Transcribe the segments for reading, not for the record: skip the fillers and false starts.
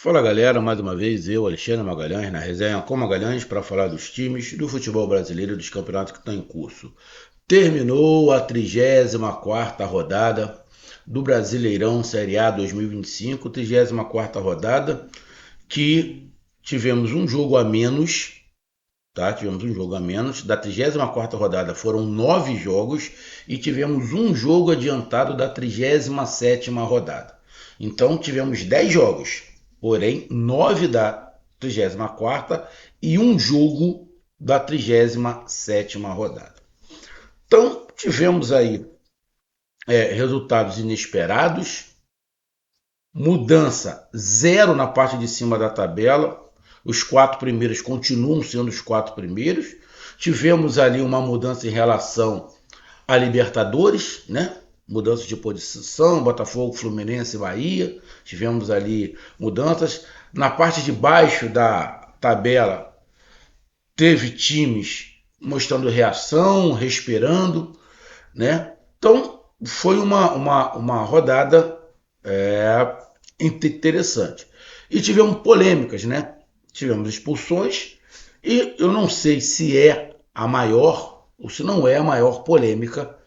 Fala galera, mais uma vez eu, Alexandre Magalhães, na resenha com Magalhães para falar dos times do futebol brasileiro e dos campeonatos que estão em curso. Terminou a 34ª rodada do Brasileirão Série A 2025, 34ª rodada que tivemos um jogo a menos, tá? Tivemos um jogo a menos. Da 34ª rodada foram 9 jogos e tivemos um jogo adiantado da 37ª rodada. Então tivemos 10 jogos, porém 9 da 34ª e um jogo da 37ª rodada. Então tivemos aí resultados inesperados, mudança zero na parte de cima da tabela. Os 4 primeiros continuam sendo os 4 primeiros. Tivemos ali uma mudança em relação a Libertadores, né? Mudança de posição, Botafogo, Fluminense e Bahia. Tivemos ali mudanças. Na parte de baixo da tabela, teve times mostrando reação, respirando, né? Então, foi uma rodada interessante. E tivemos polêmicas, né? Tivemos expulsões e eu não sei se é a maior ou se não é a maior polêmica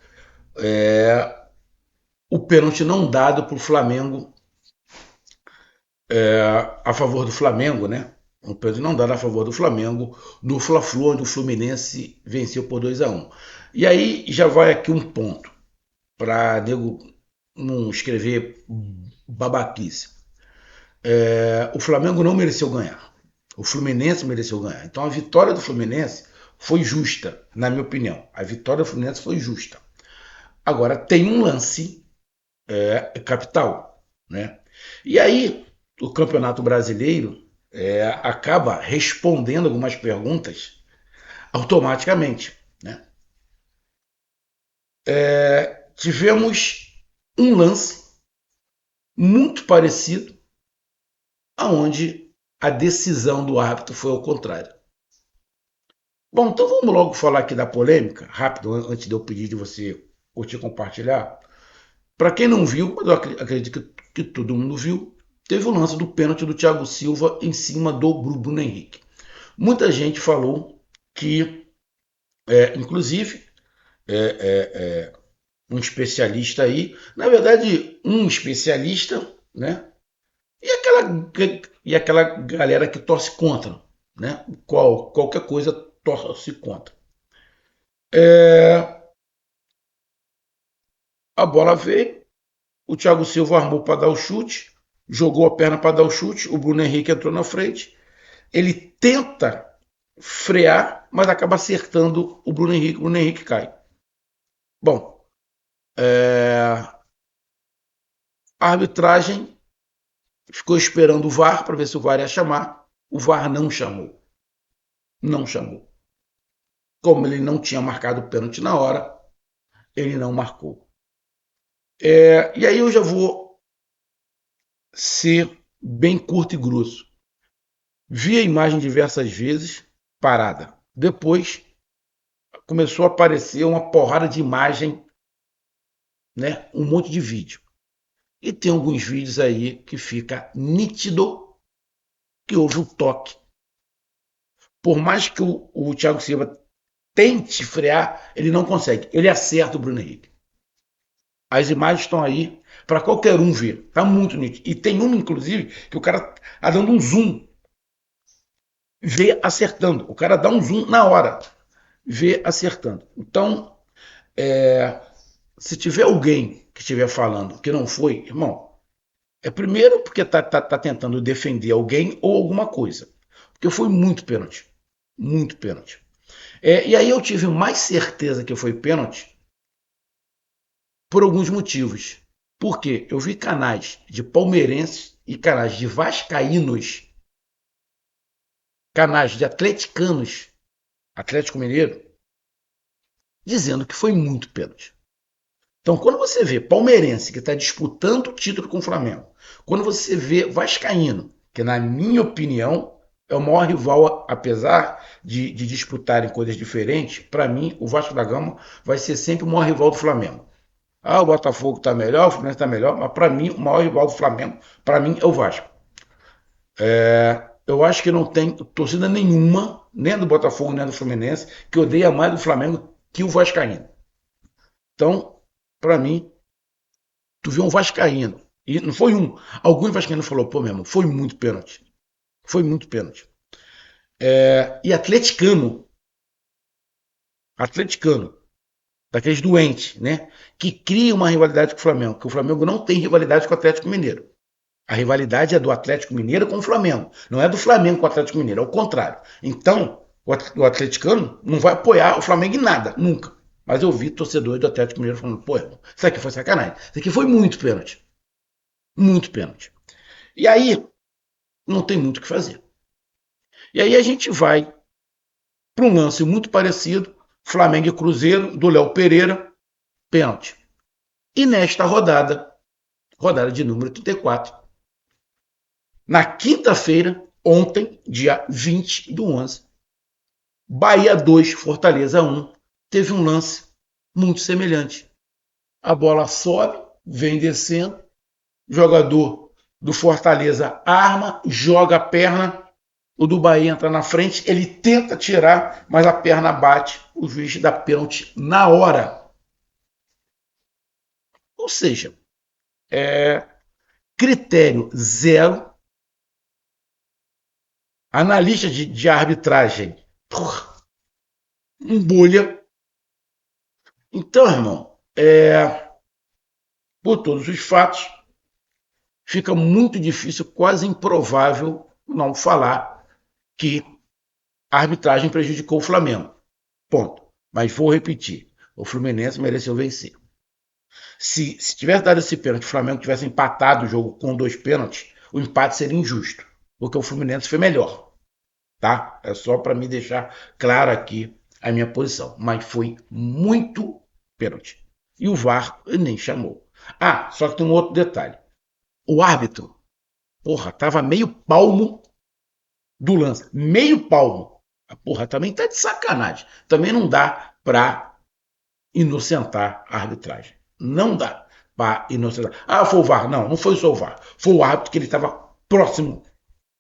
o pênalti não dado para o Flamengo a favor do Flamengo, né? O pênalti não dado a favor do Flamengo no Fla-Flu, onde o Fluminense venceu por 2-1. E aí já vai aqui um ponto para nego não escrever babaquice. O Flamengo não mereceu ganhar. O Fluminense mereceu ganhar. Então a vitória do Fluminense foi justa, na minha opinião. A vitória do Fluminense foi justa. Agora tem um lance capital, né? E aí o Campeonato Brasileiro acaba respondendo algumas perguntas automaticamente, né? Tivemos um lance muito parecido aonde a decisão do árbitro foi ao contrário. Bom, então vamos logo falar aqui da polêmica, rápido, antes de eu pedir de você curtir e compartilhar. Para quem não viu, mas eu acredito que todo mundo viu, teve o lance do pênalti do Thiago Silva em cima do Bruno Henrique. Muita gente falou que, inclusive, um especialista aí, na verdade, um especialista, né? E aquela galera que torce contra, né? Qualquer coisa torce contra. A bola veio, o Thiago Silva armou para dar o chute, jogou a perna para dar o chute, o Bruno Henrique entrou na frente, ele tenta frear, mas acaba acertando o Bruno Henrique cai. Bom, a arbitragem ficou esperando o VAR para ver se o VAR ia chamar, o VAR não chamou. Não chamou. Como ele não tinha marcado o pênalti na hora, ele não marcou. E aí eu já vou ser bem curto e grosso. Vi a imagem diversas vezes, parada. Depois começou a aparecer uma porrada de imagem, né? Um monte de vídeo. E tem alguns vídeos aí que fica nítido que houve um toque. Por mais que o Thiago Silva tente frear, ele não consegue. Ele acerta o Bruno Henrique. As imagens estão aí para qualquer um ver. Tá muito nítido. E tem uma, inclusive, que o cara tá dando um zoom. Vê acertando. O cara dá um zoom na hora. Vê acertando. Então, se tiver alguém que estiver falando que não foi, irmão, primeiro porque tá tentando defender alguém ou alguma coisa. Porque foi muito pênalti. Muito pênalti. E aí eu tive mais certeza que foi pênalti por alguns motivos. Porque eu vi canais de palmeirenses e canais de vascaínos, canais de atleticanos, Atlético Mineiro, dizendo que foi muito pênalti. Então, quando você vê palmeirense que está disputando o título com o Flamengo, quando você vê vascaíno, que na minha opinião é o maior rival, apesar de disputarem coisas diferentes, para mim o Vasco da Gama vai ser sempre o maior rival do Flamengo. O Botafogo está melhor, o Fluminense está melhor, mas para mim o maior rival do Flamengo, para mim, é o Vasco. Eu acho que não tem torcida nenhuma, nem do Botafogo, nem do Fluminense, que odeia mais do Flamengo que o Vascaíno. Então, para mim, tu viu um Vascaíno, e não foi um. Alguns Vascaínos falou, pô, meu irmão, foi muito pênalti. Foi muito pênalti. E atleticano, daqueles doentes, né? Que cria uma rivalidade com o Flamengo, que o Flamengo não tem rivalidade com o Atlético Mineiro. A rivalidade é do Atlético Mineiro com o Flamengo, não é do Flamengo com o Atlético Mineiro, é o contrário. Então, o atleticano não vai apoiar o Flamengo em nada, nunca. Mas eu vi torcedores do Atlético Mineiro falando, pô, irmão, isso aqui foi sacanagem. Isso aqui foi muito pênalti. Muito pênalti. E aí, não tem muito o que fazer. E aí a gente vai para um lance muito parecido, Flamengo e Cruzeiro, do Léo Pereira, pênalti. E nesta rodada, rodada de número 34, na quinta-feira, ontem, dia 20 do 11, Bahia 2, Fortaleza 1, teve um lance muito semelhante. A bola sobe, vem descendo, jogador do Fortaleza arma, joga a perna, o do Bahia entra na frente, ele tenta tirar, mas a perna bate, o juiz dá pênalti na hora. Ou seja, critério zero, analista de arbitragem, um bolha. Então, irmão, por todos os fatos, fica muito difícil, quase improvável, não falar que a arbitragem prejudicou o Flamengo. Ponto. Mas vou repetir: o Fluminense mereceu vencer. Se tivesse dado esse pênalti, o Flamengo tivesse empatado o jogo com 2 pênaltis, o empate seria injusto, porque o Fluminense foi melhor. Tá? É só para me deixar claro aqui a minha posição. Mas foi muito pênalti. E o VAR nem chamou. Ah, só que tem um outro detalhe. O árbitro, porra, tava meio palmo do lance. Meio palmo. A porra também tá de sacanagem. Também não dá pra inocentar a arbitragem. Não dá pra inocentar. Ah, foi o VAR. Não, não foi só o VAR. Foi o árbitro que ele estava próximo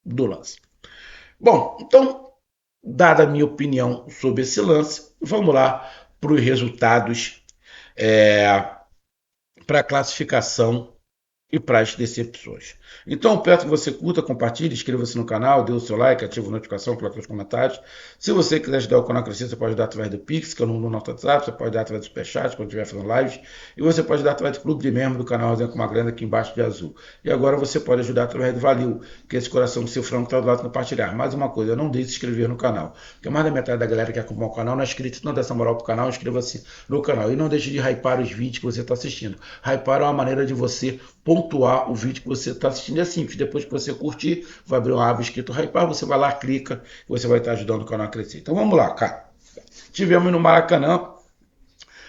do lance. Bom, então, dada a minha opinião sobre esse lance, vamos lá para os resultados para a classificação e para as decepções. Então, eu peço que você curta, compartilhe, inscreva-se no canal, dê o seu like, ative a notificação, coloque os comentários. Se você quiser ajudar o canal a crescer, você pode ajudar através do Pix, que é o número do nosso WhatsApp, você pode dar através do Superchat, quando estiver fazendo lives, e você pode dar através do clube de membro do canal Resenha com uma grana aqui embaixo de azul. E agora você pode ajudar através do Valeu, que é esse coração do seu frango que está do lado de compartilhar. Mais uma coisa, não deixe de se inscrever no canal, porque mais da metade da galera que acompanha o canal não é inscrito, não dá essa moral pro canal, inscreva-se no canal. E não deixe de hypar os vídeos que você está assistindo. Hypar é uma maneira de você pontuar o vídeo que você está assistindo. É simples, depois que você curtir, vai abrir uma aba escrito hypar, você vai lá, clica, e você vai estar ajudando o canal a crescer. Então vamos lá, cara. Tivemos no Maracanã,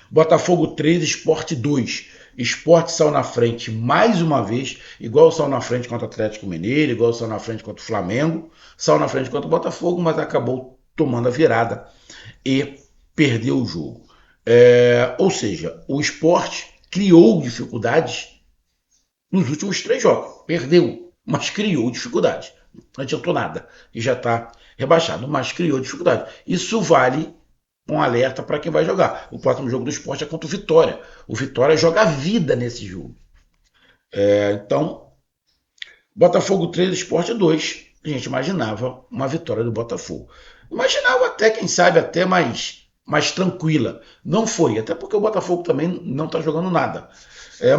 Botafogo 3, Sport 2. Sport saiu na frente mais uma vez, igual saiu na frente contra o Atlético Mineiro, igual saiu na frente contra o Flamengo, saiu na frente contra o Botafogo, mas acabou tomando a virada e perdeu o jogo. Ou seja, o Sport criou dificuldades nos últimos 3 jogos. Perdeu, mas criou dificuldade. Não adiantou nada. E já está rebaixado, mas criou dificuldade. Isso vale um alerta para quem vai jogar. O próximo jogo do Sport é contra o Vitória. O Vitória joga a vida nesse jogo. Então, Botafogo 3, Sport 2. A gente imaginava uma vitória do Botafogo. Imaginava até, quem sabe, até mais tranquila. Não foi, até porque o Botafogo também não está jogando nada.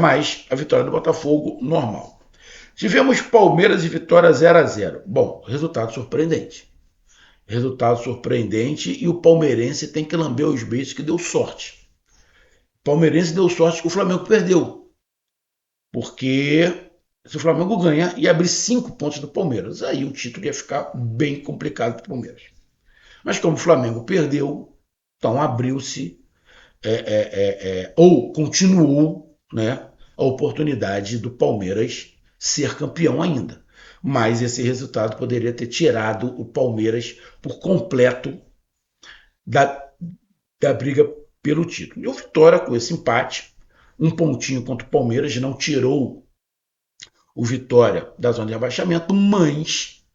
Mas a vitória do Botafogo, normal. Tivemos Palmeiras e Vitória 0-0. Bom, resultado surpreendente. Resultado surpreendente e o palmeirense tem que lamber os beijos que deu sorte. O palmeirense deu sorte que o Flamengo perdeu. Porque se o Flamengo ganha, ia abrir 5 pontos do Palmeiras. Aí o título ia ficar bem complicado para o Palmeiras. Mas como o Flamengo perdeu, então abriu-se ou continuou, né, a oportunidade do Palmeiras ser campeão ainda. Mas esse resultado poderia ter tirado o Palmeiras por completo da briga pelo título. E o Vitória, com esse empate, um pontinho contra o Palmeiras, não tirou o Vitória da zona de rebaixamento, mas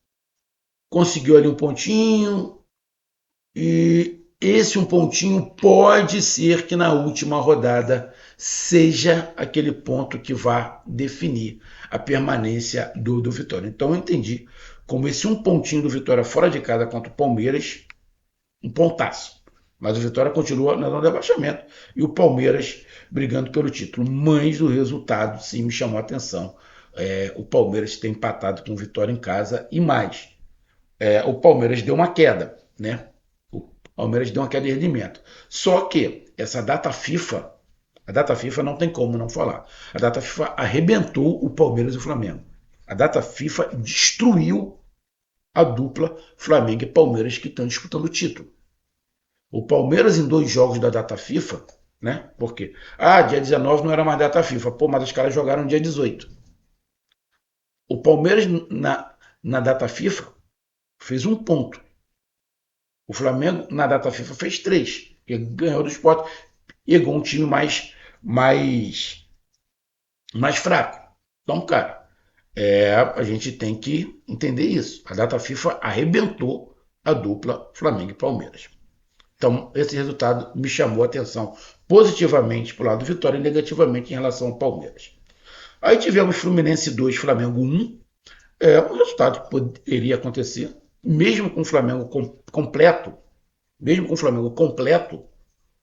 conseguiu ali um pontinho, e esse um pontinho pode ser que na última rodada seja aquele ponto que vá definir a permanência do Vitória. Então eu entendi como esse um pontinho do Vitória fora de casa contra o Palmeiras, um pontaço. Mas o Vitória continua na zona de abaixamento e o Palmeiras brigando pelo título. Mas o resultado sim me chamou a atenção. O Palmeiras tem empatado com o Vitória em casa e mais. O Palmeiras deu uma queda, né? O Palmeiras deu uma queda de rendimento. Só que essa a data FIFA não tem como não falar. A data FIFA arrebentou o Palmeiras e o Flamengo. A data FIFA destruiu a dupla Flamengo e Palmeiras que estão disputando o título. O Palmeiras em 2 jogos da data FIFA, né? Por quê? Dia 19 não era mais data FIFA. Pô, mas os caras jogaram dia 18. O Palmeiras na data FIFA fez 1 ponto. O Flamengo na data FIFA fez 3. Ele ganhou do Sport e ganhou um time mais fraco. Então, cara, a gente tem que entender isso. A data FIFA arrebentou a dupla Flamengo e Palmeiras. Então, esse resultado me chamou a atenção positivamente para o lado do Vitória e negativamente em relação ao Palmeiras. Aí tivemos Fluminense 2, Flamengo 1. Um resultado que poderia acontecer, mesmo com o Flamengo completo,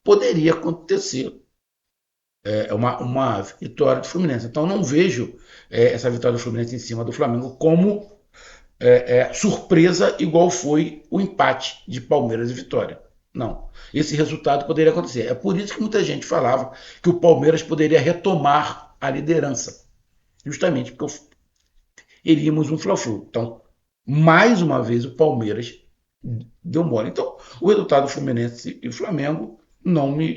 poderia acontecer uma vitória do Fluminense. Então, não vejo essa vitória do Fluminense em cima do Flamengo como surpresa, igual foi o empate de Palmeiras e Vitória. Não. Esse resultado poderia acontecer. É por isso que muita gente falava que o Palmeiras poderia retomar a liderança. Justamente porque iríamos um Fla-Flu. Então, mais uma vez, o Palmeiras deu mole. Então, o resultado do Fluminense e Flamengo não me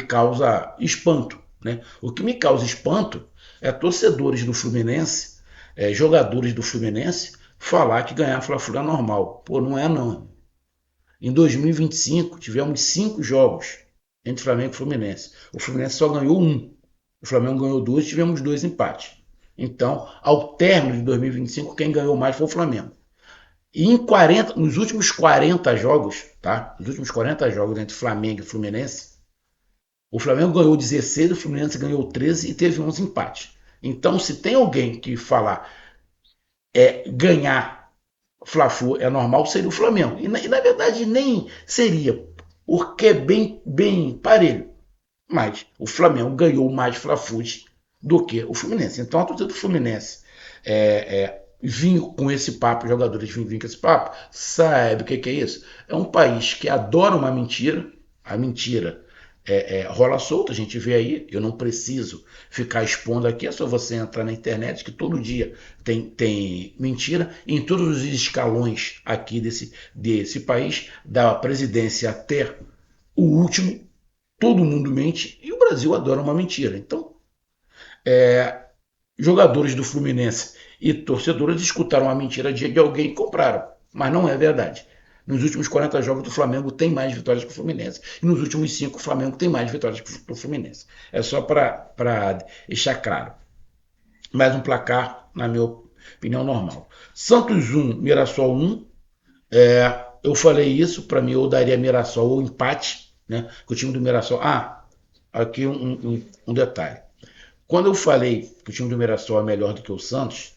causa espanto. Né? O que me causa espanto é torcedores do Fluminense, jogadores do Fluminense, falar que ganhar Fla-Flu é normal. Pô, não é não. Em 2025, tivemos 5 jogos entre Flamengo e Fluminense. O Fluminense só ganhou 1. O Flamengo ganhou 2, tivemos 2 empates. Então, ao término de 2025, quem ganhou mais foi o Flamengo. E nos últimos 40 jogos, tá? Nos últimos 40 jogos entre Flamengo e Fluminense, o Flamengo ganhou 16, o Fluminense ganhou 13 e teve 11 empates. Então, se tem alguém que falar ganhar Fla-Flu é normal, seria o Flamengo. E na verdade nem seria, porque é bem parelho. Mas o Flamengo ganhou mais Fla-Flus do que o Fluminense. Então a torcida do Fluminense vir com esse papo, jogadores vir com esse papo, sabe o que é isso? É um país que adora uma mentira, a mentira rola solta, a gente vê aí, eu não preciso ficar expondo aqui, é só você entrar na internet que todo dia tem mentira em todos os escalões aqui desse país, da presidência até o último, todo mundo mente e o Brasil adora uma mentira. Então, jogadores do Fluminense e torcedores escutaram a mentira de alguém e compraram, mas não é verdade. Nos últimos 40 jogos do Flamengo tem mais vitórias que o Fluminense. E nos últimos 5 o Flamengo tem mais vitórias que o Fluminense. É só para deixar claro. Mais um placar, na minha opinião, normal. Santos 1, Mirassol 1. Eu falei isso, para mim eu daria Mirassol ou empate, né? O time do Mirassol... aqui um detalhe. Quando eu falei que o time do Mirassol é melhor do que o Santos,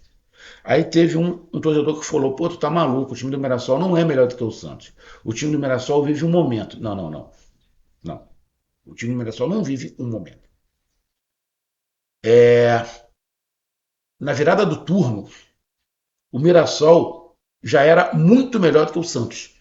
aí teve um torcedor que falou, pô, tu tá maluco, o time do Mirassol não é melhor do que o Santos. O time do Mirassol vive um momento. Não. O time do Mirassol não vive um momento. Na virada do turno, o Mirassol já era muito melhor do que o Santos.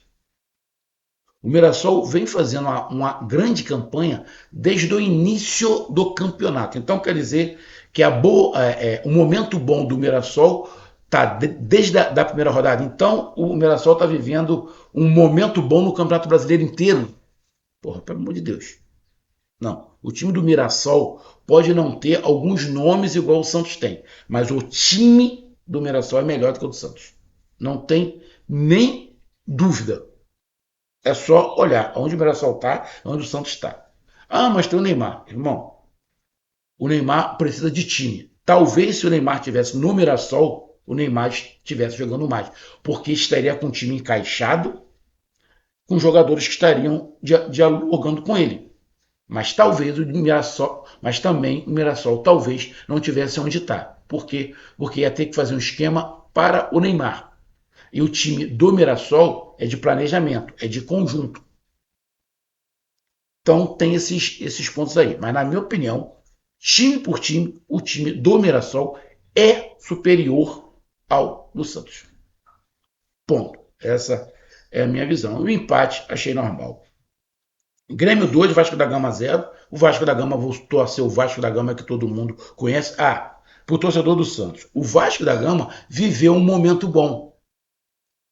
O Mirassol vem fazendo uma grande campanha desde o início do campeonato. Então quer dizer que o momento bom do Mirassol tá desde a primeira rodada. Então o Mirassol está vivendo um momento bom no Campeonato Brasileiro inteiro. Porra, pelo amor de Deus. Não. O time do Mirassol pode não ter alguns nomes igual o Santos tem, mas o time do Mirassol é melhor do que o do Santos. Não tem nem dúvida. É só olhar onde o Mirassol está, onde o Santos está. Mas tem o Neymar. Irmão, o Neymar precisa de time. Talvez se o Neymar tivesse no Mirassol, o Neymar estivesse jogando mais, porque estaria com o time encaixado, com jogadores que estariam dialogando com ele. Mas talvez o Mirassol, mas também o Mirassol talvez não tivesse onde está. Por quê? Porque ia ter que fazer um esquema para o Neymar. E o time do Mirassol é de planejamento, é de conjunto. Então tem esses pontos aí. Mas na minha opinião, time por time, o time do Mirassol é superior ao do Santos. Ponto. Essa é a minha visão. O empate achei normal. Grêmio 2, Vasco da Gama 0. O Vasco da Gama voltou a ser o Vasco da Gama que todo mundo conhece. Ah, pro torcedor do Santos. O Vasco da Gama viveu um momento bom.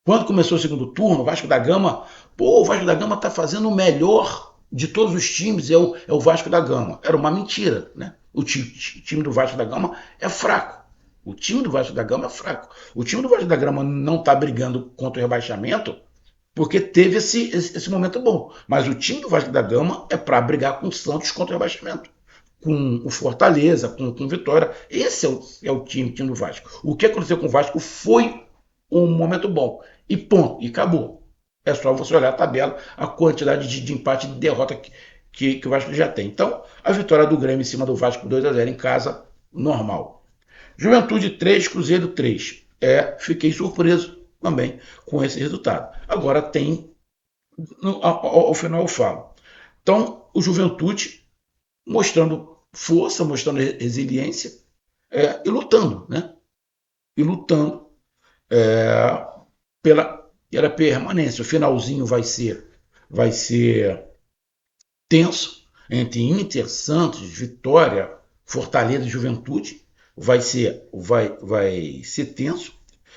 Quando começou o segundo turno, o Vasco da Gama, o Vasco da Gama tá fazendo o melhor de todos os times, é o Vasco da Gama. Era uma mentira, né? O time do Vasco da Gama é fraco. O time do Vasco da Gama é fraco. O time do Vasco da Gama não tá brigando contra o rebaixamento porque teve esse momento bom. Mas o time do Vasco da Gama é para brigar com o Santos contra o rebaixamento. Com o Fortaleza, com o Vitória. Esse é o time do Vasco. O que aconteceu com o Vasco foi um momento bom. E ponto, e acabou. É só você olhar a tabela, a quantidade de empate e de derrota que o Vasco já tem. Então, a vitória do Grêmio em cima do Vasco 2-0 em casa, normal. Juventude 3, Cruzeiro 3. Fiquei surpreso também com esse resultado. Agora tem, ao final eu falo. Então, o Juventude mostrando força, mostrando resiliência e lutando, né? E lutando pela permanência. O finalzinho vai ser tenso entre Inter, Santos, Vitória, Fortaleza e Juventude. Vai ser tenso,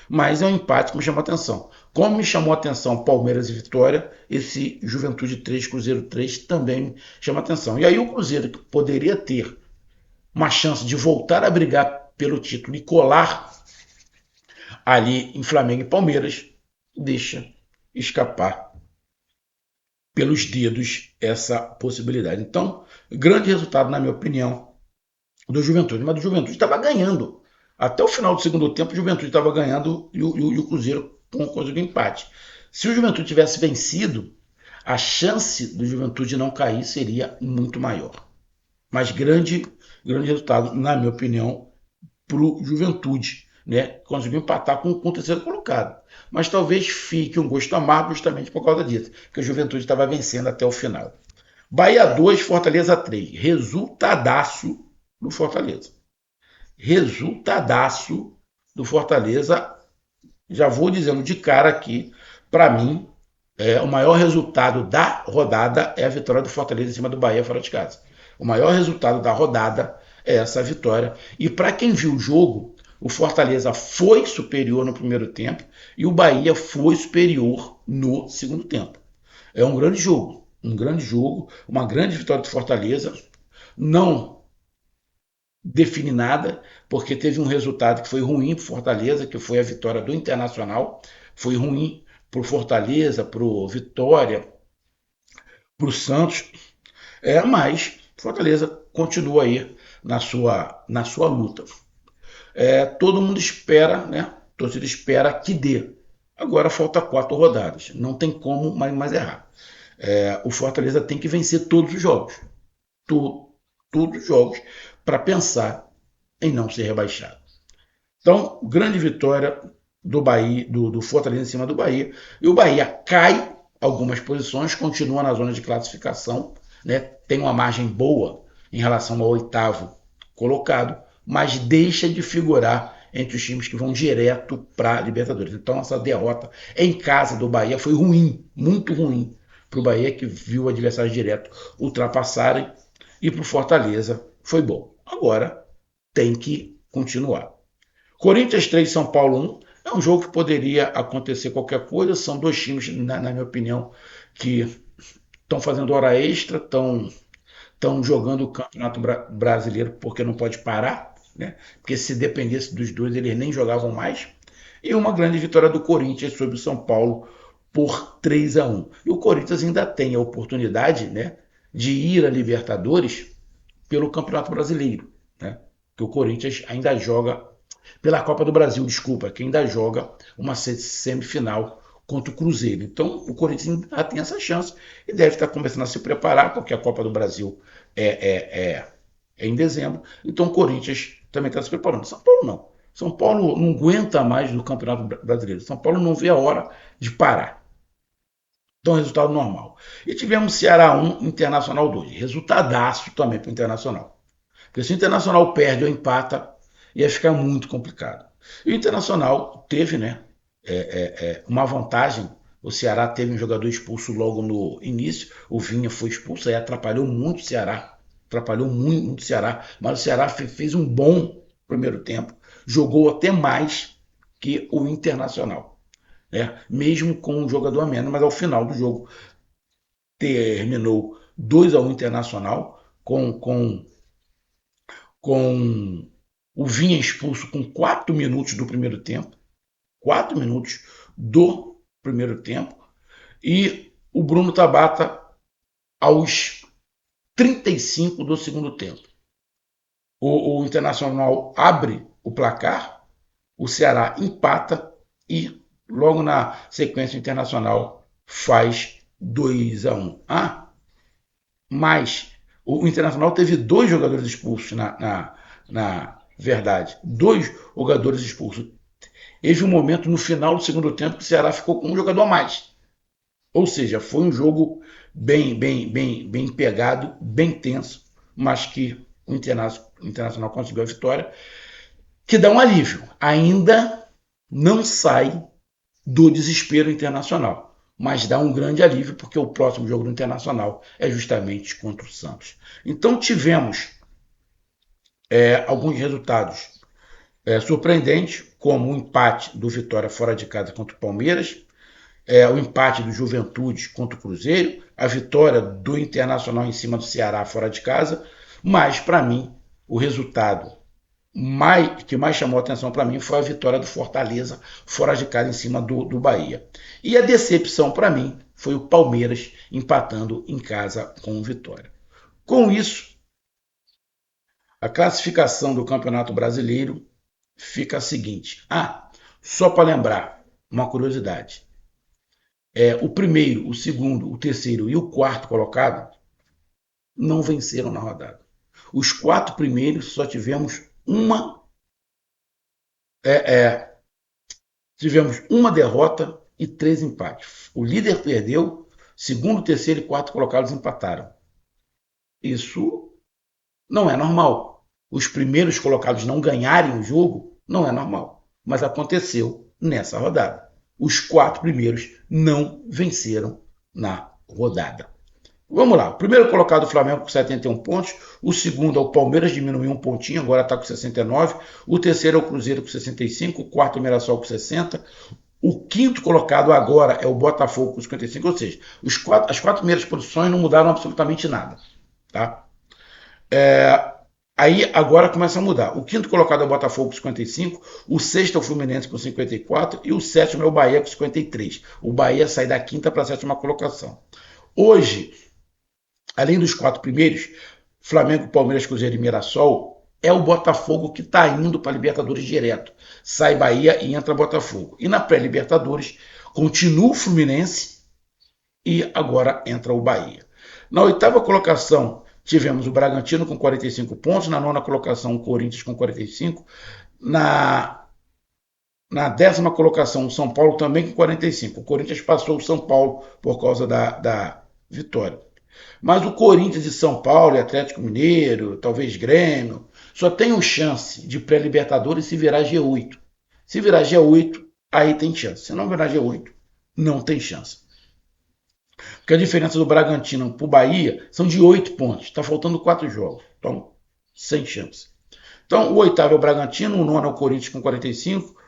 mas é um empate que me chamou a atenção. Como me chamou a atenção Palmeiras e Vitória, esse Juventude 3, Cruzeiro 3 também me chama a atenção. E aí o Cruzeiro, que poderia ter uma chance de voltar a brigar pelo título e colar ali em Flamengo e Palmeiras, deixa escapar pelos dedos essa possibilidade. Então, grande resultado, na minha opinião, do Juventude. Mas o Juventude estava ganhando. Até o final do segundo tempo, o Juventude estava ganhando e o Cruzeiro com coisa do empate. Se o Juventude tivesse vencido, a chance do Juventude não cair seria muito maior. Mas grande resultado, na minha opinião, para o Juventude. Né? Conseguiu empatar com o terceiro colocado. Mas talvez fique um gosto amargo justamente por causa disso, porque o Juventude estava vencendo até o final. Bahia 2, Fortaleza 3. Resultadaço do Fortaleza. Resultadaço do Fortaleza. Já vou dizendo de cara aqui, para mim, o maior resultado da rodada é a vitória do Fortaleza em cima do Bahia fora de casa. O maior resultado da rodada é essa vitória. E para quem viu o jogo, o Fortaleza foi superior no primeiro tempo e o Bahia foi superior no segundo tempo. É um grande jogo, uma grande vitória do Fortaleza. Não define nada, porque teve um resultado que foi ruim para o Fortaleza, que foi a vitória do Internacional. Foi ruim para o Fortaleza, para o Vitória, para o Santos. Mas Fortaleza continua aí na sua luta. Todo mundo espera, né? A torcida espera que dê. Agora falta 4 rodadas. Não tem como mais errar. O Fortaleza tem que vencer todos os jogos. Todos os jogos para pensar em não ser rebaixado. Então, grande vitória do Bahia, do Fortaleza em cima do Bahia. E o Bahia cai algumas posições, continua na zona de classificação, né? Tem uma margem boa em relação ao 8º colocado, mas deixa de figurar entre os times que vão direto para a Libertadores. Então essa derrota em casa do Bahia foi ruim, muito ruim para o Bahia, que viu o adversário direto ultrapassarem, e para o Fortaleza foi bom. Agora tem que continuar. Corinthians 3, São Paulo 1. É um jogo que poderia acontecer qualquer coisa. São dois times, na minha opinião, que estão fazendo hora extra, estão jogando o Campeonato Brasileiro porque não pode parar, né? Porque se dependesse dos dois, eles nem jogavam mais. E uma grande vitória do Corinthians sobre o São Paulo por 3-1. E o Corinthians ainda tem a oportunidade, né, de ir à Libertadores pelo Campeonato Brasileiro, né? Que o Corinthians ainda joga pela Copa do Brasil, desculpa, que ainda joga uma semifinal contra o Cruzeiro. Então, o Corinthians ainda tem essa chance e deve estar começando a se preparar, porque a Copa do Brasil é em dezembro. Então, o Corinthians também está se preparando. São Paulo não. São Paulo não aguenta mais do Campeonato Brasileiro. São Paulo não vê a hora de parar. Então, resultado normal. E tivemos Ceará 1, Internacional 2. Resultadaço também para o Internacional. Porque se o Internacional perde ou empata, ia ficar muito complicado. E o Internacional teve, né, uma vantagem. O Ceará teve um jogador expulso logo no início. O Vinha foi expulso, aí atrapalhou muito o Ceará. Atrapalhou muito o Ceará. Mas o Ceará fez um bom primeiro tempo. Jogou até mais que o Internacional. Né? Mesmo com um jogador a menos, mas ao final do jogo terminou 2-1 Internacional, com o Vinha expulso com 4 minutos do primeiro tempo. 4 minutos do primeiro tempo. E o Bruno Tabata aos 35 do segundo tempo. O Internacional abre o placar, o Ceará empata e logo na sequência o Internacional faz 2-1. Mas o Internacional teve 2 jogadores expulsos na verdade. 2 jogadores expulsos. Houve um momento no final do segundo tempo que o Ceará ficou com um jogador a mais. Ou seja, foi um jogo bem pegado, bem tenso, mas que o Internacional conseguiu a vitória, que dá um alívio. Ainda não sai do desespero internacional, mas dá um grande alívio porque o próximo jogo do Internacional é justamente contra o Santos. Então tivemos alguns resultados surpreendentes, como o empate do Vitória fora de casa contra o Palmeiras, o empate do Juventude contra o Cruzeiro, a vitória do Internacional em cima do Ceará fora de casa, mas para mim o resultado que mais chamou a atenção para mim foi a vitória do Fortaleza fora de casa em cima do Bahia. E a decepção para mim foi o Palmeiras empatando em casa com o Vitória. Com isso, a classificação do Campeonato Brasileiro fica a seguinte. Só para lembrar, uma curiosidade. O primeiro, o segundo, o terceiro e o quarto colocado não venceram na rodada. Os 4 primeiros só tivemos uma derrota e 3 empates. O líder perdeu, segundo, terceiro e quarto colocados empataram. Isso não é normal. Os primeiros colocados não ganharem o jogo não é normal. Mas aconteceu nessa rodada. Os 4 primeiros não venceram na rodada. Vamos lá. O primeiro colocado, o Flamengo, com 71 pontos. O segundo é o Palmeiras, diminuiu um pontinho, agora está com 69. O terceiro é o Cruzeiro, com 65. O quarto, o Mirassol, com 60. O quinto colocado agora é o Botafogo, com 55. Ou seja, as 4 primeiras posições não mudaram absolutamente nada. Tá? Aí agora começa a mudar. O quinto colocado é o Botafogo com 55, o sexto é o Fluminense com 54 e o sétimo é o Bahia com 53. O Bahia sai da quinta para a sétima colocação. Hoje, além dos 4 primeiros, Flamengo, Palmeiras, Cruzeiro e Mirassol, é o Botafogo que está indo para a Libertadores direto. Sai Bahia e entra Botafogo. E na pré-Libertadores, continua o Fluminense e agora entra o Bahia. Na oitava colocação, tivemos o Bragantino com 45 pontos, na nona colocação o Corinthians com 45, na 10ª colocação o São Paulo também com 45. O Corinthians passou o São Paulo por causa da vitória. Mas o Corinthians e São Paulo e Atlético Mineiro, talvez Grêmio, só tem chance de pré-Libertadores se virar G8. Se virar G8, aí tem chance. Se não virar G8, não tem chance. Porque a diferença do Bragantino para o Bahia são de 8 pontos. Está faltando 4 jogos. Então, sem chance. Então, o oitavo é o Bragantino, o nono é o Corinthians com 45.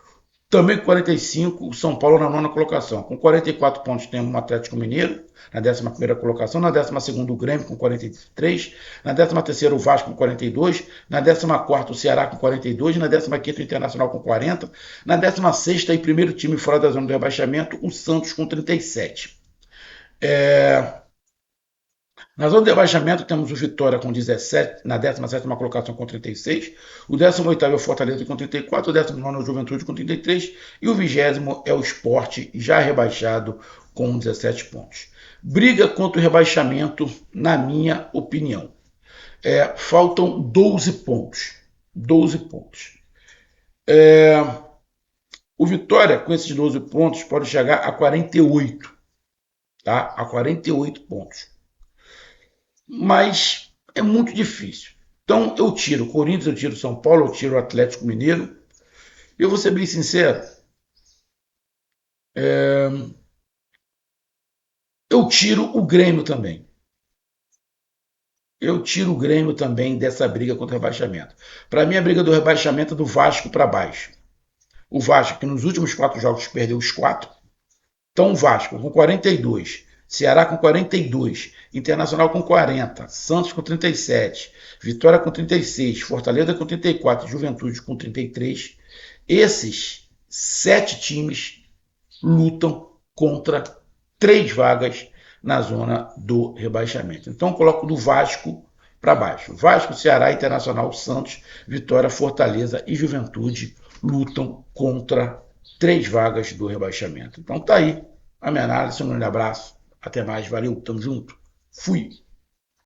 Também com 45, o São Paulo na nona colocação. Com 44 pontos temos o Atlético Mineiro, na 11ª colocação. Na 12ª o Grêmio com 43. Na 13ª o Vasco com 42. Na 14ª o Ceará com 42. Na 15ª o Internacional com 40. Na 16ª e primeiro time fora da zona do rebaixamento, o Santos com 37. Na zona de rebaixamento temos o Vitória com 17, na 17ª colocação com 36, o 18º é o Fortaleza com 34, o 19º é o Juventude com 33 e o 20º é o Sport, já rebaixado, com 17 pontos. Briga contra o rebaixamento, na minha opinião. Faltam 12 pontos. 12 pontos. O Vitória, com esses 12 pontos, pode chegar a 48. Tá? A 48 pontos. Mas é muito difícil. Então eu tiro o Corinthians, eu tiro o São Paulo, eu tiro o Atlético Mineiro. Eu vou ser bem sincero. Eu tiro o Grêmio também. Eu tiro o Grêmio também dessa briga contra o rebaixamento. Para mim, a briga do rebaixamento é do Vasco para baixo. O Vasco, que nos últimos 4 jogos perdeu os 4. Então, o Vasco com 42, Ceará com 42, Internacional com 40, Santos com 37, Vitória com 36, Fortaleza com 34, Juventude com 33. Esses 7 times lutam contra 3 vagas na zona do rebaixamento. Então, eu coloco do Vasco para baixo. Vasco, Ceará, Internacional, Santos, Vitória, Fortaleza e Juventude lutam contra 3 vagas do rebaixamento. Então tá aí a minha análise. Um grande abraço. Até mais. Valeu. Tamo junto. Fui.